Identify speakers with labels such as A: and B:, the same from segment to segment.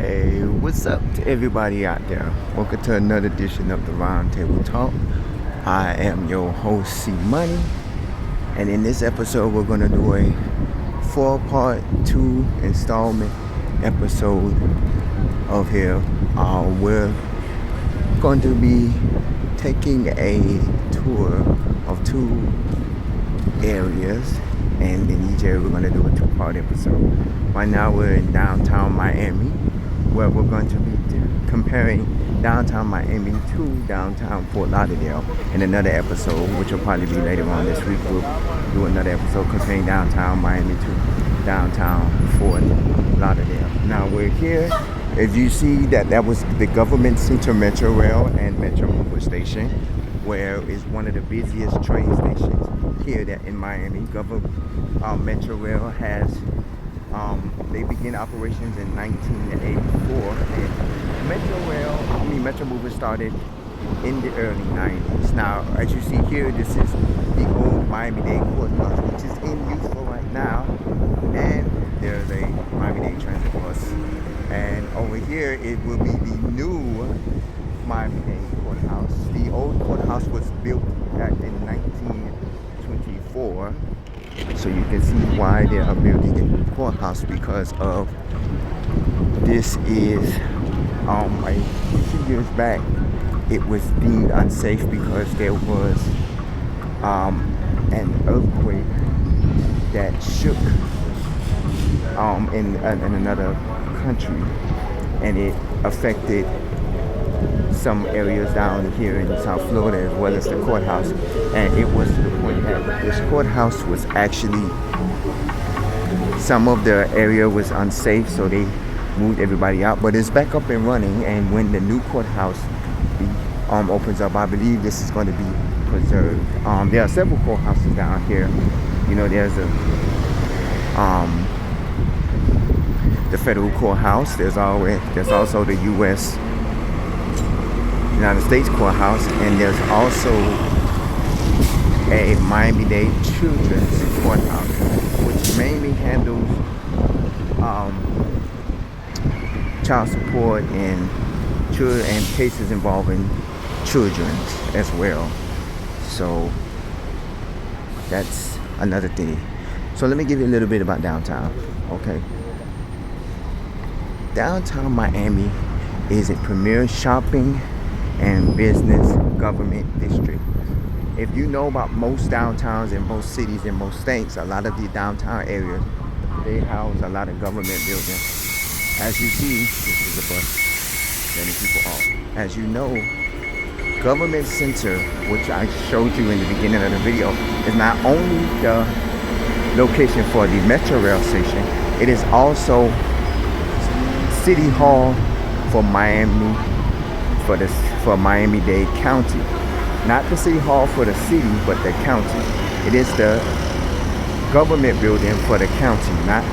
A: Hey, what's up to everybody out there? Welcome to another edition of the Round Table Talk. I am your host, C Money, and in this episode, we're going to do a 4-part, 2 installment episode of here. We're going to be taking a tour of 2 areas, and in each area, we're going to do a 2-part episode. Right now, we're in downtown Miami, where we're going to be comparing downtown Miami to downtown Fort Lauderdale in another episode, which will probably be later on this week. We'll do another episode comparing downtown Miami to downtown Fort Lauderdale. Now we're here. As you see, that was the Government Center Metro Rail and Metro Mover Station, where is one of the busiest train stations here that in Miami. Metro Rail has they began operations in 1984, and Metro Mover started in the early 90s. Now, as you see here, this is the old Miami-Dade Courthouse, which is in use for right now, and there's a Miami-Dade Transit bus. And over here, it will be the new Miami-Dade Courthouse. The old courthouse was built back in 1924. So you can see why they are building a new courthouse, because of this is a few years back it was deemed unsafe because there was an earthquake that shook in another country, and it affected some areas down here in South Florida as well as the courthouse. And it was to the point that this courthouse was actually, some of the area was unsafe, so they moved everybody out, but it's back up and running. And when the new courthouse opens up, I believe this is going to be preserved. There are several courthouses down here. You know, there's the federal courthouse. There's also the United States courthouse, and there's also a Miami-Dade Children's Courthouse, which mainly handles child support and cases involving children as well. So that's another thing. So let me give you a little bit about downtown. Okay, downtown Miami is a premier shopping and business government district. If you know about most downtowns in most cities in most states, a lot of the downtown areas, they house a lot of government buildings. As you see, this is a bus letting people off. As you know, Government Center, which I showed you in the beginning of the video, is not only the location for the Metro Rail station, it is also City Hall for Miami, for Miami-Dade County. Not the City Hall for the city, but the county. It is the government building for the county. I'm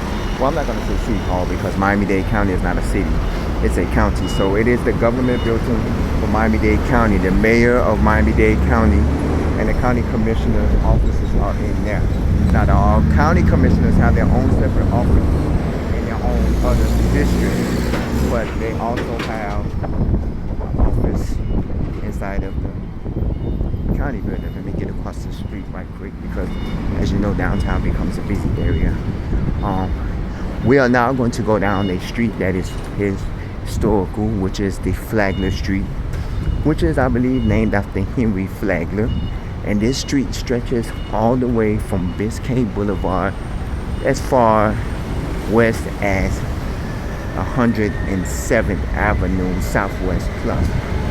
A: not going to say City Hall because Miami-Dade County is not a city. It's a county. So it is the government building for Miami-Dade County. The mayor of Miami-Dade County and the county commissioner's offices are in there. Now, the county commissioners have their own separate office in their own other districts, but they also have office inside of the county building. Let me get across the street right quick, because as you know, downtown becomes a busy area. We are now going to go down a street that is historical, which is the Flagler Street, which is, I believe, named after Henry Flagler. And this street stretches all the way from Biscayne Boulevard as far west as 107th Avenue Southwest Plus.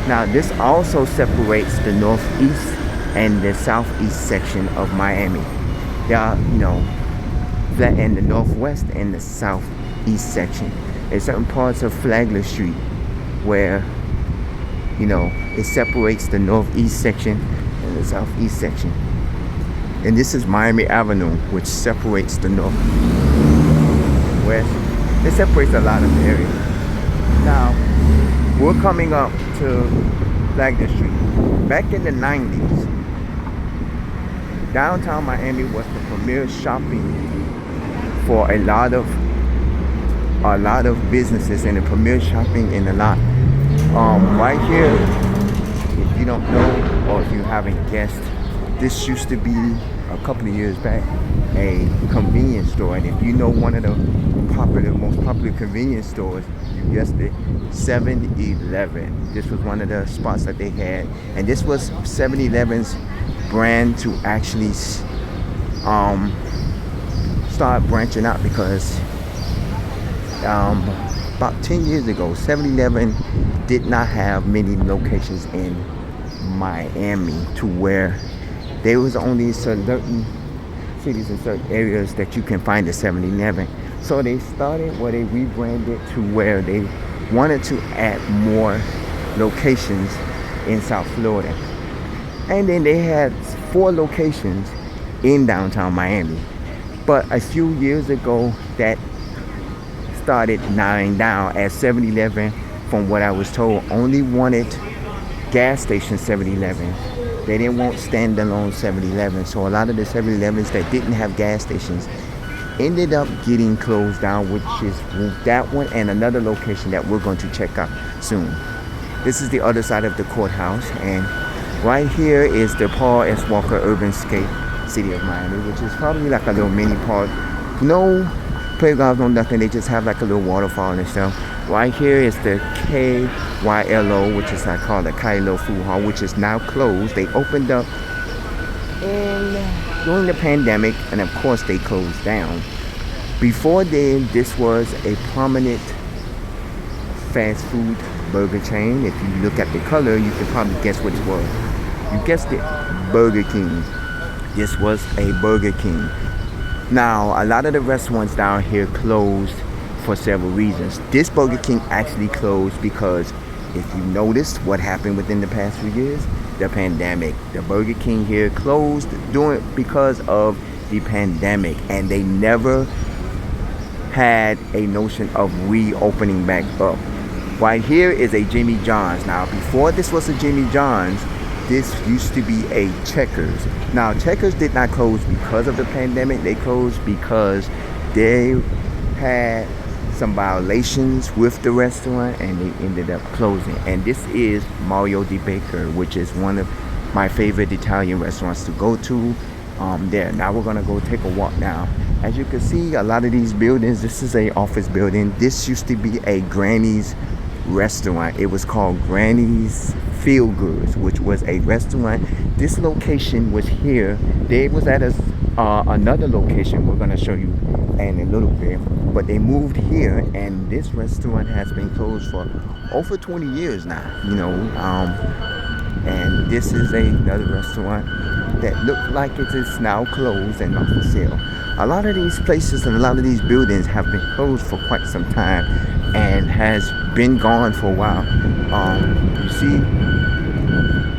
A: Now, this also separates the northeast and the southeast section of Miami. There are, and the northwest and the southeast section. There's certain parts of Flagler Street where, it separates the northeast section and the southeast section. And this is Miami Avenue, which separates the northwest. It separates a lot of areas. Now, we're coming up to Flagler Street. Back in the 90s, downtown Miami was the premier shopping for a lot of a lot of businesses and the premier shopping in a lot. Right here, if you don't know or if you haven't guessed, this used to be a couple of years back a convenience store. And if you know one of the most popular convenience stores, you guessed it, 7-Eleven. This was one of the spots that they had. And this was 7-Eleven's brand to actually start branching out because about 10 years ago, 7-Eleven did not have many locations in Miami to where there was only certain cities and certain areas that you can find a 7-Eleven. So they started where they rebranded to where they wanted to add more locations in South Florida. And then they had 4 locations in downtown Miami. But a few years ago, that started narrowing down as 7-Eleven, from what I was told, only wanted gas station 7-Eleven. They didn't want standalone 7-Eleven. So a lot of the 7-Elevens that didn't have gas stations ended up getting closed down, which is that one and another location that we're going to check out soon. This is the other side of the courthouse, and right here is the Paul S. Walker Urbanscape City of Miami, which is probably like a little mini park. No playgrounds, no nothing. They just have like a little waterfall and stuff. Right here is the KYLO, which is I call the Kylo Food Hall, which is now closed. They opened up during the pandemic, and of course they closed down. Before then, this was a prominent fast food burger chain. If you look at the color, you can probably guess what it was. You guessed it, Burger King. This was a Burger King. Now, a lot of the restaurants down here closed for several reasons. This Burger King actually closed because if you noticed what happened within the past few years, the pandemic. The Burger King here closed because of the pandemic, and they never had a notion of reopening back up. Right here is a Jimmy John's. Now, before this was a Jimmy John's, this used to be a Checkers. Now, Checkers did not close because of the pandemic. They closed because they had some violations with the restaurant and they ended up closing. And this is Mario Di Baker, which is one of my favorite Italian restaurants to go to. There. Now we're gonna go take a walk now. As you can see, a lot of these buildings, this is a office building. This used to be a Granny's restaurant. It was called Granny's Feel Goods, which was a restaurant. This location was here. They was at another location we're gonna show you in a little bit, but they moved here, and this restaurant has been closed for over 20 years now, and this is another restaurant that looked like it is now closed and not for sale. A lot of these places and a lot of these buildings have been closed for quite some time and has been gone for a while. You see,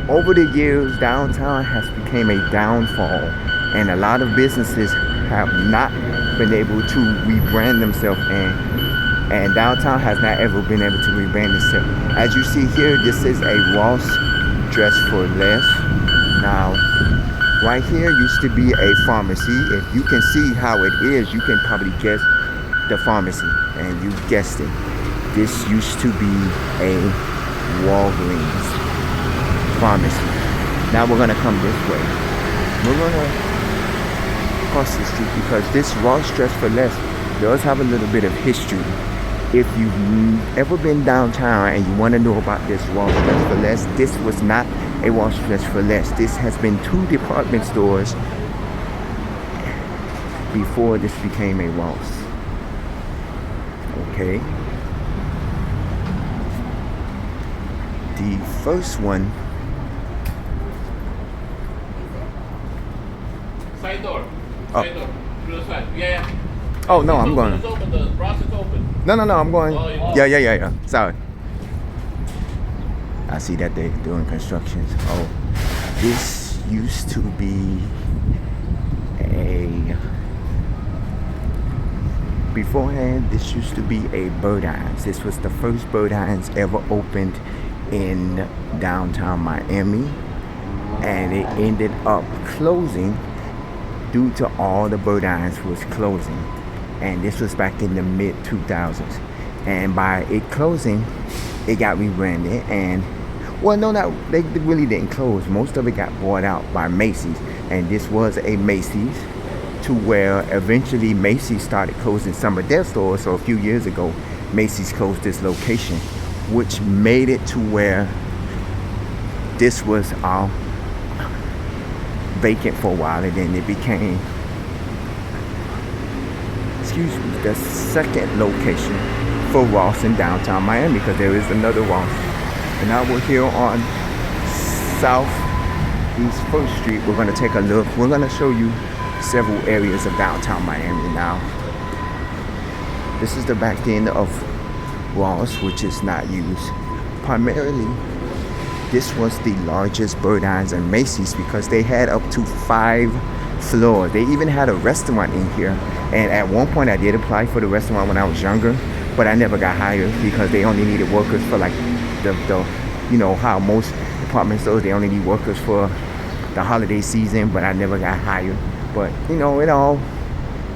A: over the years, downtown has become a downfall, and a lot of businesses have not been able to rebrand themselves, and downtown has not ever been able to rebrand itself. As you see here, this is a Ross Dress for Less. Now, right here used to be a pharmacy. If you can see how it is, you can probably guess the pharmacy, and you guessed it. This used to be a Walgreens pharmacy. Now we're gonna come this way. We're gonna cross the street because this Ross Dress for Less does have a little bit of history. If you've ever been downtown and you want to know about this Ross Dress for Less, this was not a Ross Dress for Less. This has been 2 department stores before this became a Ross. Okay. The first one.
B: Side door. Side door. To the side. Yeah.
A: Oh no, I'm going.
B: It's open. The process is open.
A: No, I'm going.
B: Oh,
A: Yeah. Sorry. I see that they're doing constructions. Oh, this used to be beforehand, this used to be a Bird-Eyes. This was the first Bird-Eyes ever opened in downtown Miami, and it ended up closing due to all the Bird-Eyes was closing. and this was back in the mid 2000s. And by it closing, it got rebranded, and well, no, not they really didn't close. Most of it got bought out by Macy's, and this was a Macy's. To where eventually Macy's started closing some of their stores. So a few years ago, Macy's closed this location, which made it to where this was vacant for a while, and then it became, excuse me, the second location for Ross in downtown Miami, because there is another Ross. And now we're here on Southeast 1st Street. We're going to take a look. We're going to show you several areas of downtown Miami now. This is the back end of Ross, which is not used. Primarily, this was the largest Bird Eyes and Macy's because they had up to 5 floors. They even had a restaurant in here. And at one point I did apply for the restaurant when I was younger, but I never got hired because they only needed workers for like the you know how most department stores, they only need workers for the holiday season, but I never got hired. But you know, it all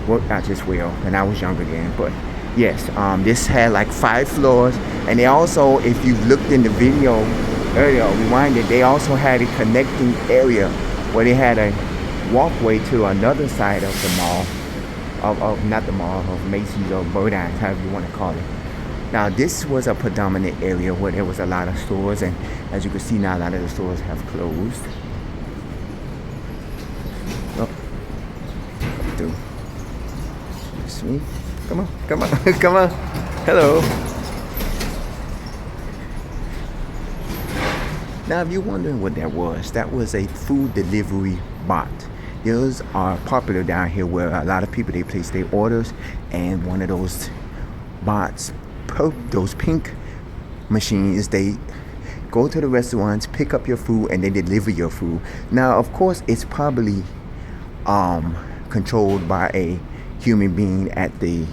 A: worked out just well, and I was younger then. But yes, this had like 5 floors, and they also, if you looked in the video earlier, rewinded, they also had a connecting area where they had a walkway to another side of the mall, of not the mall, of Macy's or Bird Eyes, however you want to call it. Now this was a predominant area where there was a lot of stores, and as you can see now, a lot of the stores have closed. It's me. Come on, come on, come on. Hello. Now, if you're wondering what that was a food delivery bot. Those are popular down here where a lot of people, they place their orders, and one of those bots, those pink machines, they go to the restaurants, pick up your food, and they deliver your food. Now, of course, it's probably controlled by a human being at the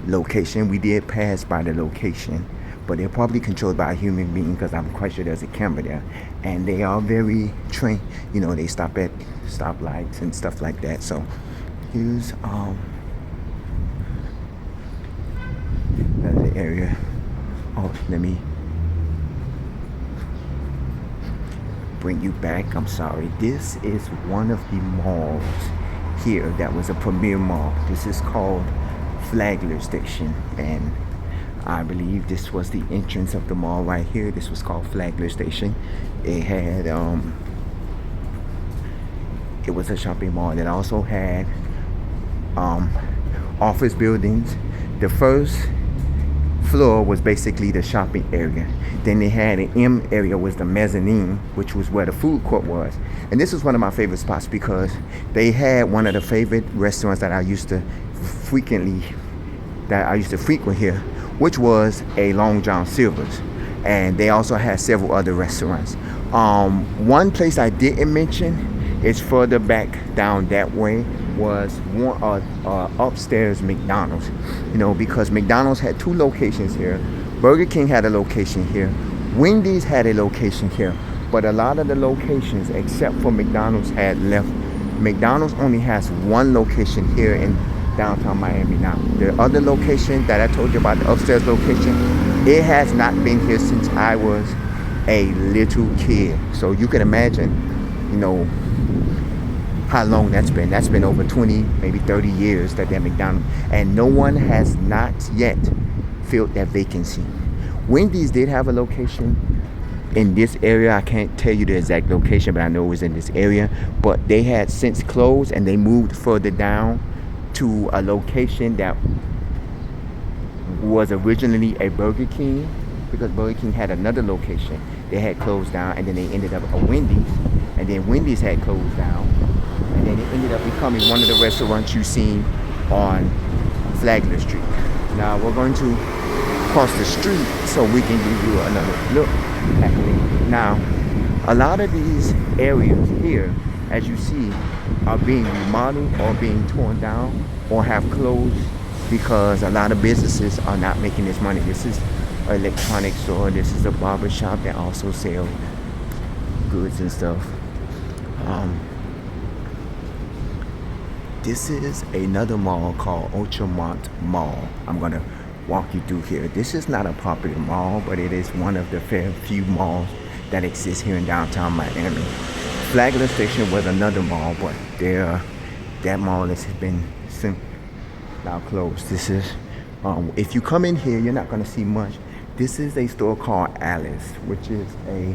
A: location. We did pass by the location, but they're probably controlled by a human being because I'm quite sure there's a camera there, and they are very trained. You know, they stop at stoplights and stuff like that. So here's another area. Oh, let me bring you back. I'm sorry. This is one of the malls here that was a premier mall. This is called Flagler Station, and I believe this was the entrance of the mall right here. This was called Flagler Station. It had it was a shopping mall that also had office buildings. The first floor was basically the shopping area. Then they had an M area, was the mezzanine, which was where the food court was. And this was one of my favorite spots because they had one of the favorite restaurants that I used to frequent here, which was a Long John Silver's. And they also had several other restaurants. One place I didn't mention is further back down that way, was one upstairs McDonald's. You know, because McDonald's had 2 locations here. Burger King had a location here. Wendy's had a location here. But a lot of the locations, except for McDonald's, had left. McDonald's only has 1 location here in downtown Miami now. The other location that I told you about, the upstairs location, it has not been here since I was a little kid. So you can imagine, you know, how long that's been. That's been over 20, maybe 30 years that McDonald's, and no one has not yet filled that vacancy. Wendy's did have a location in this area. I can't tell you the exact location, but I know it was in this area. But they had since closed, and they moved further down to a location that was originally a Burger King, because Burger King had another location. They had closed down, and then they ended up a Wendy's, and then Wendy's had closed down, and then it ended up becoming one of the restaurants you seen on Flagler Street. Now we're going to cross the street so we can give you another look at it. Now, a lot of these areas here, as you see, are being remodeled or being torn down or have closed because a lot of businesses are not making this money. This is an electronics store. This is a barber shop that also sells goods and stuff. This is another mall called Ultramont Mall. I'm gonna walk you through here. This is not a popular mall, but it is one of the fair few malls that exist here in downtown Miami. Flagler Station was another mall, but that mall has been now closed. This is, if you come in here, you're not gonna see much. This is a store called Alice, which is a,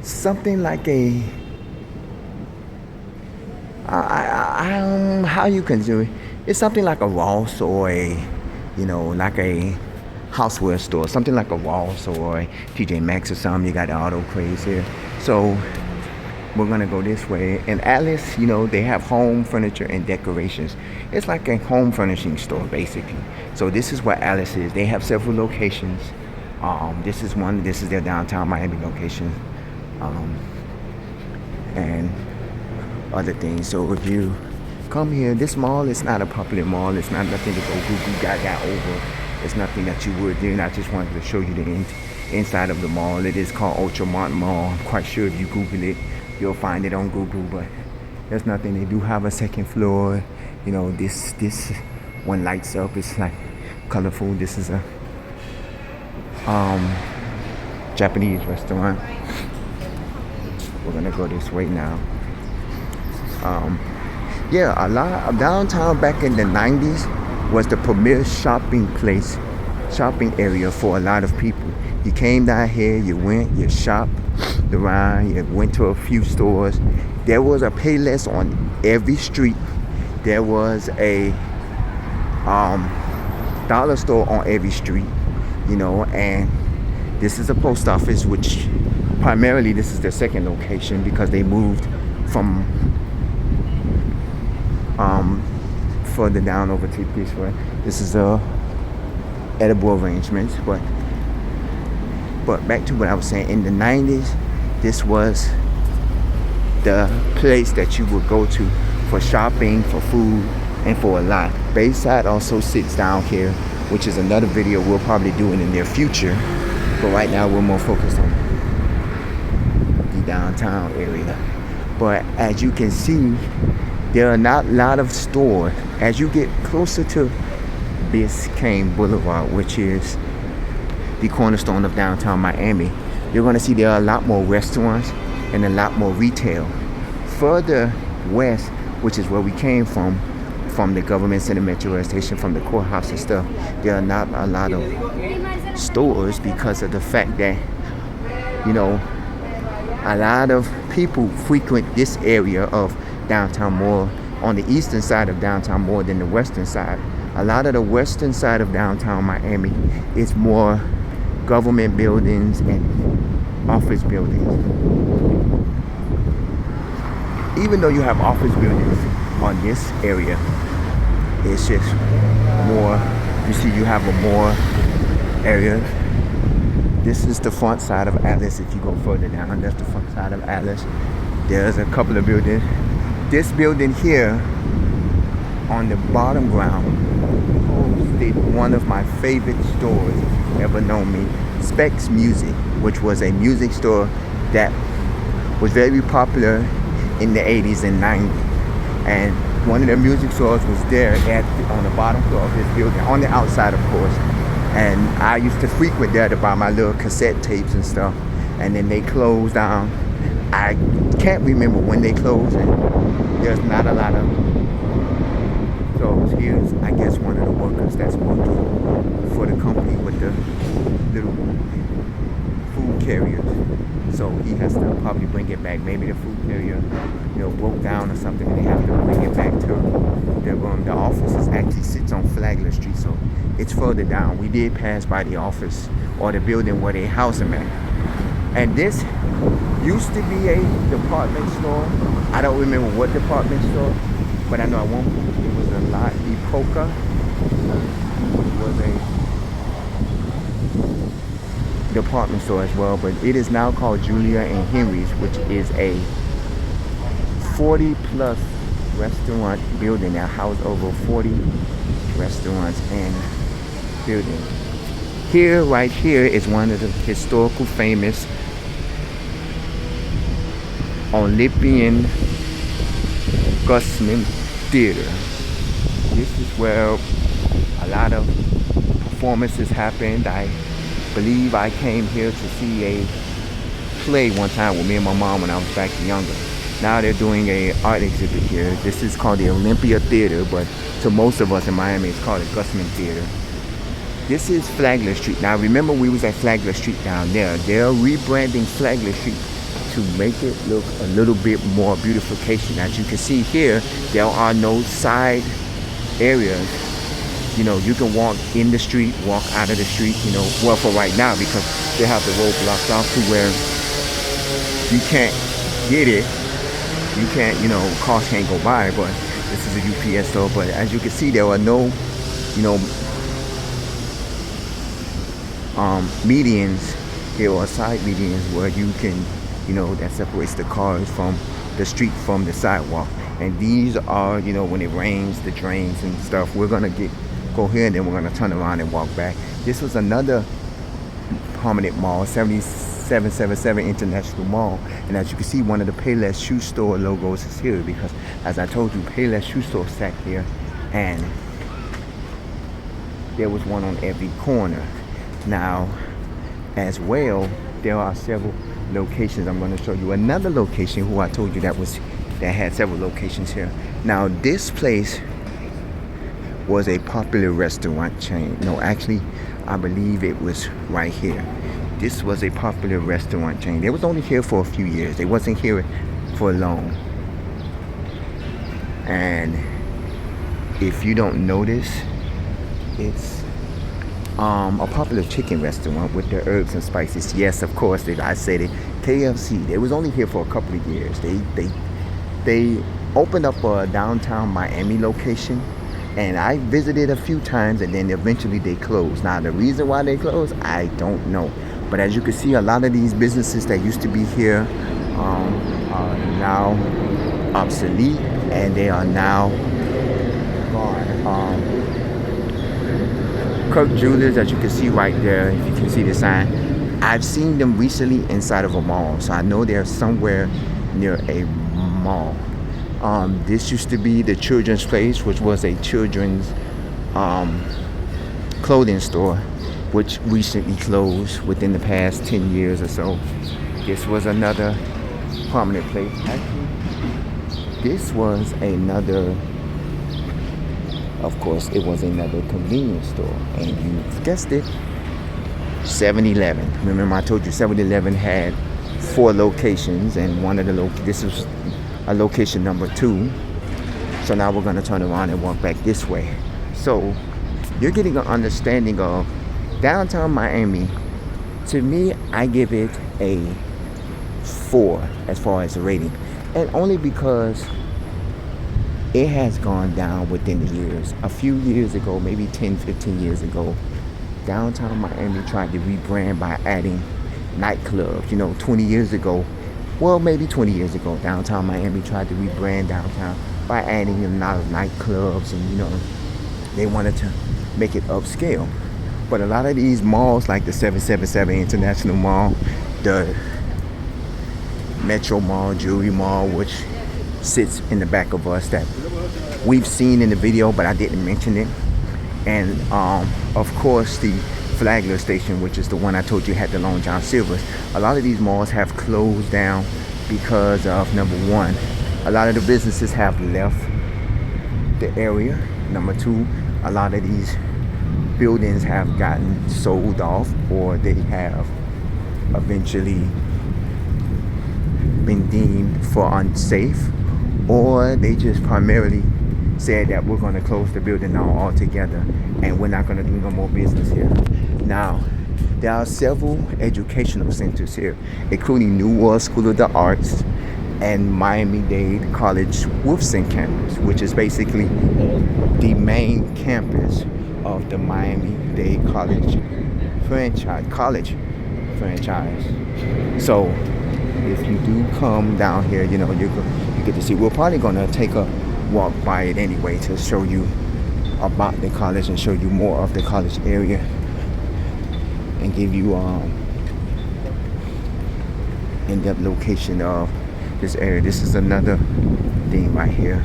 A: something like a, how you can do it. It's something like a Ross or a, like a houseware store, something like a Ross or a TJ Maxx or something. You got the auto craze here. So we're gonna go this way. And Alice, they have home furniture and decorations. It's like a home furnishing store, basically. So this is what Alice is. They have several locations. This is one. This is their downtown Miami location. And other things. So if you come here, this mall is not a popular mall. It's not nothing to go goo gaga over. It's nothing that you would do. And I just wanted to show you the inside of the mall. It is called Ultramont Mall. I'm quite sure if you Google it, you'll find it on Google. But there's nothing. They do have a second floor. This one lights up. It's like colorful. This is a Japanese restaurant. We're gonna go this way now. A lot of downtown back in the 90s was the premier shopping area for a lot of people. You came down here, you went, you shopped around, you went to a few stores. There was a Payless on every street. There was a dollar store on every street, and this is a post office, which primarily this is their second location because they moved from further down over to this way. This is edible arrangements, but back to what I was saying. In the 90s, this was the place that you would go to for shopping, for food, and for a lot. Bayside also sits down here, which is another video we'll probably do in the near future. But right now we're more focused on the downtown area. But as you can see, there are not a lot of stores. As you get closer to Biscayne Boulevard, which is the cornerstone of downtown Miami, you're going to see there are a lot more restaurants and a lot more retail. Further west, which is where we came from the government center metro rail station, from the courthouse and stuff, there are not a lot of stores because of the fact that, a lot of people frequent this area of downtown more on the eastern side of downtown more than the western side. A lot of the western side of downtown Miami is more government buildings and office buildings. Even though you have office buildings on this area, it's just more, you see you have a more area. This is the front side of Alice. If you go further down, that's the front side of Alice. There's a couple of buildings. This building here on the bottom ground hosted one of my favorite stores ever known me, Specs Music, which was a music store that was very popular in the 80s and 90s. And one of the music stores was there on the bottom floor of this building, on the outside of course. And I used to frequent there to buy my little cassette tapes and stuff. And then they closed down. I can't remember when they closed, and there's not a lot of those. Here's, I guess, one of the workers that's working for the company with the little food carriers. So he has to probably bring it back. Maybe the food carrier, broke down or something, and they have to bring it back to their room. The office actually sits on Flagler Street, so it's further down. We did pass by the office or the building where they house them at. And this used to be a department store. I don't remember what department store, but I know at one point it was a La Epoca, which was a department store as well. But it is now called Julia and Henry's, which is a 40-plus restaurant building that houses over 40 restaurants and buildings. Here, right here, is one of the historical famous Olympian Gusman Theater. This is where a lot of performances happened. I believe I came here to see a play one time with me and my mom when I was back younger. Now they're doing a art exhibit here. This is called the Olympia Theater, but to most of us in Miami, it's called the Gusman Theater. This is Flagler Street. Now remember we was at Flagler Street down there. They're rebranding Flagler Street to make it look a little bit more beautification. As you can see here, there are no side areas. You know, you can walk in the street, walk out of the street, you know, well for right now because they have the road blocked off to where you can't get it. You can't, you know, cars can't go by, but this is a UPS store. But as you can see, there are no, you know, medians here or side medians where you can, you know, that separates the cars from the street from the sidewalk. And these are, you know, when it rains, the drains and stuff. We're gonna go here and then we're gonna turn around and walk back. This was another prominent mall, 7777 International Mall. And as you can see, one of the Payless Shoe Store logos is here because, as I told you, Payless Shoe Store sat here and there was one on every corner. Now, as well, there are several locations. I'm going to show you another location who I told you that had several locations here. Now, this place was a popular restaurant chain. No, actually, I believe it was right here. This was a popular restaurant chain. They was only here for a few years. They wasn't here for long. And if you don't notice, it's a popular chicken restaurant with the herbs and spices. Yes, of course, I said it. KFC. They was only here for a couple of years. They opened up a downtown Miami location, and I visited a few times, and then eventually they closed. Now, the reason why they closed, I don't know. But as you can see, a lot of these businesses that used to be here are now obsolete, and they are now gone. Kirk Jewelers, as you can see right there, if you can see the sign, I've seen them recently inside of a mall, so I know they're somewhere near a mall. This used to be the Children's Place, which was a children's clothing store, which recently closed within the past 10 years or so. This was another prominent place. Actually, this was another, of course, it was another convenience store, and you guessed it, 7-Eleven. Remember I told you 7-Eleven had 4 locations, and one of the this was a location number 2. So now we're gonna turn around and walk back this way. So you're getting an understanding of downtown Miami. To me, I give it a 4 as far as the rating, and only because it has gone down within the years. A few years ago, maybe 10-15 years ago, downtown Miami tried to rebrand by adding nightclubs. You know, 20 years ago, well, maybe 20 years ago, downtown Miami tried to rebrand downtown by adding a lot of nightclubs, and you know, they wanted to make it upscale. But a lot of these malls, like the 777 International Mall, the Metro Mall, Jewelry Mall, which sits in the back of us, that we've seen in the video, but I didn't mention it. And of course, the Flagler station, which is the one I told you had the Long John Silver's. A lot of these malls have closed down because of, number one, a lot of the businesses have left the area. Number 2, a lot of these buildings have gotten sold off, or they have eventually been deemed for unsafe, or they just primarily said that we're going to close the building now altogether and we're not going to do no more business here. Now, there are several educational centers here, including New World School of the Arts and Miami-Dade College Wolfson campus, which is basically the main campus of the Miami-Dade College franchise. So if you do come down here, you know, you get to see. We're probably going to take a walk by it anyway to show you about the college and show you more of the college area and give you in-depth location of this area. This is another thing right here.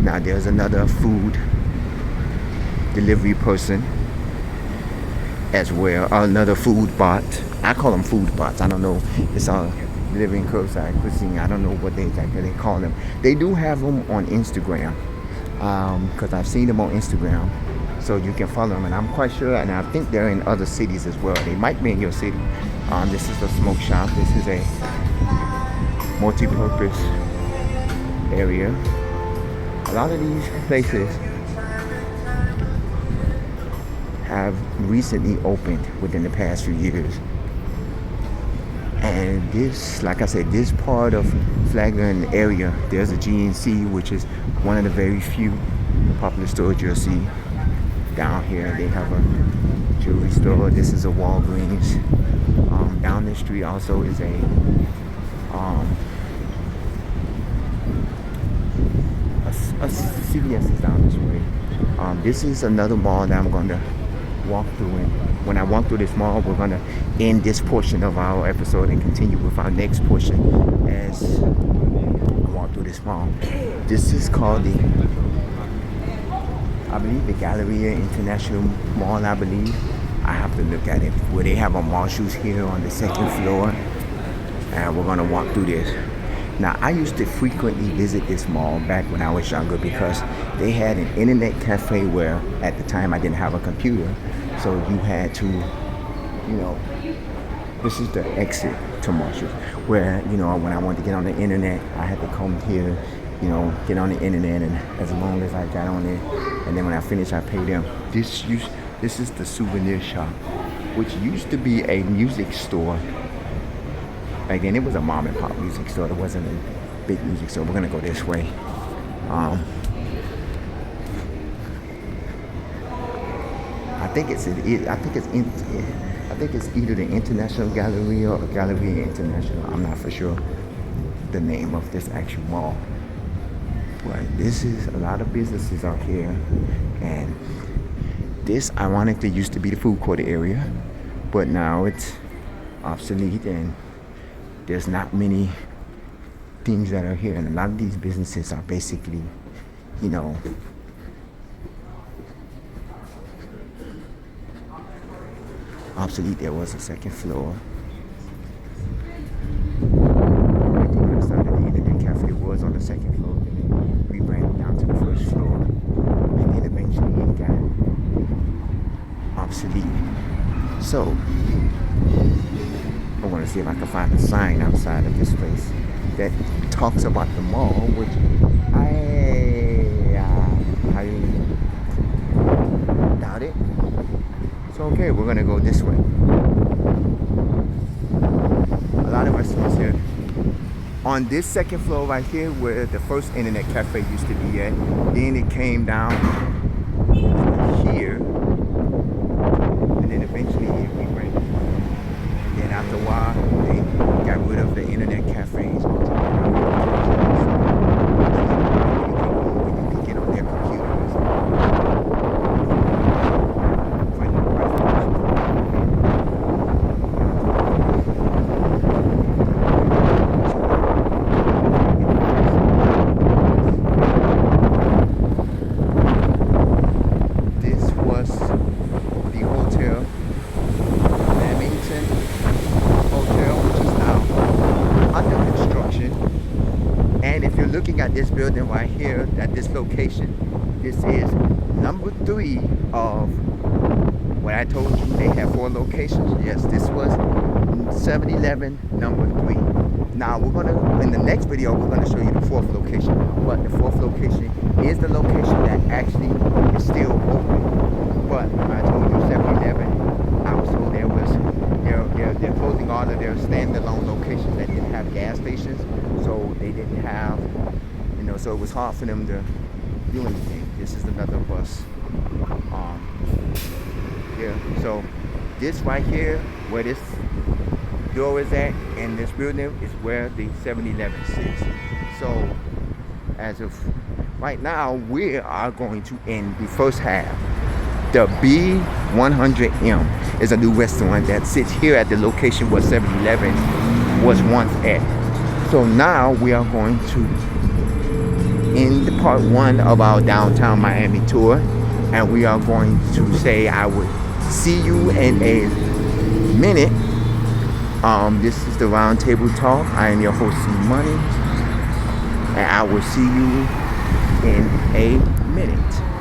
A: Now there's another food delivery person as well. Another food bot. I call them food bots. I don't know. It's all delivering curbside cuisine. I don't know what they exactly call them. They do have them on Instagram. Because I've seen them on Instagram. So you can follow them, and I'm quite sure, and I think they're in other cities as well. They might be in your city. This is the smoke shop. This is a multi-purpose area. A lot of these places have recently opened within the past few years. And this, like I said, this part of Flagler area, there's a GNC, which is one of the very few popular stores you'll see down here. They have a jewelry store. This is a Walgreens. Down the street also is a CVS is down this way. This is another mall that I'm going to walk through. And when I walk through this mall, we're going to end this portion of our episode and continue with our next portion as I walk through this mall. This is called I believe the Galleria International Mall, I believe. I have to look at it. Where they have a Marshalls here on the second floor. And we're going to walk through this. Now, I used to frequently visit this mall back when I was younger because they had an internet cafe where at the time I didn't have a computer. So you had to, this is the exit to Marshalls, where, when I wanted to get on the internet, I had to come here, get on the internet, and as long as I got on it, and then when I finished, I paid them. This is the souvenir shop, which used to be a music store. Again, it was a mom and pop music store. It wasn't a big music store. We're gonna go this way. I think it's either the International Galleria or Galleria International. I'm not for sure the name of this actual mall. But this is a lot of businesses out here, and this ironically used to be the food court area, but now it's obsolete and there's not many things that are here. And a lot of these businesses are basically, obsolete. There was a second floor. Everything outside of the internet cafe was on the second floor. Then we ran down to the first floor, and then eventually it got obsolete. So I want to see if I can find a sign outside of this place that talks about the mall, which I doubt it. So okay, we're gonna go this way. A lot of restaurants here. On this second floor right here, where the first internet cafe used to be at, then it came down here, and then eventually it went. And then after a while, they got rid of the internet cafes. You can get on their computers. This was the hotel, Lamington Hotel, which is now under construction. And if you're looking at this building right here, at this location, this is number 3 of what I told you. They have 4 locations. Yes, this was 7-Eleven number 3. Now we're gonna, in the next video, we're gonna show you the 4th location. But the 4th location is the location that actually is still open. But I told you 7-Eleven, also there was, they're closing all of their standalone locations that didn't have gas stations. So they didn't have, so it was hard for them to do anything. This is another bus. So this right here, where this door is at, and this building is where the 7-Eleven sits. So as of right now, we are going to end the first half. The B100M is a new restaurant that sits here at the location where 7-Eleven was once at. So now we are going to end part one of our downtown Miami tour, and we are going to say I would see you in a minute. This is the Round Table Talk. I am your host, C Money, and I will see you in a minute.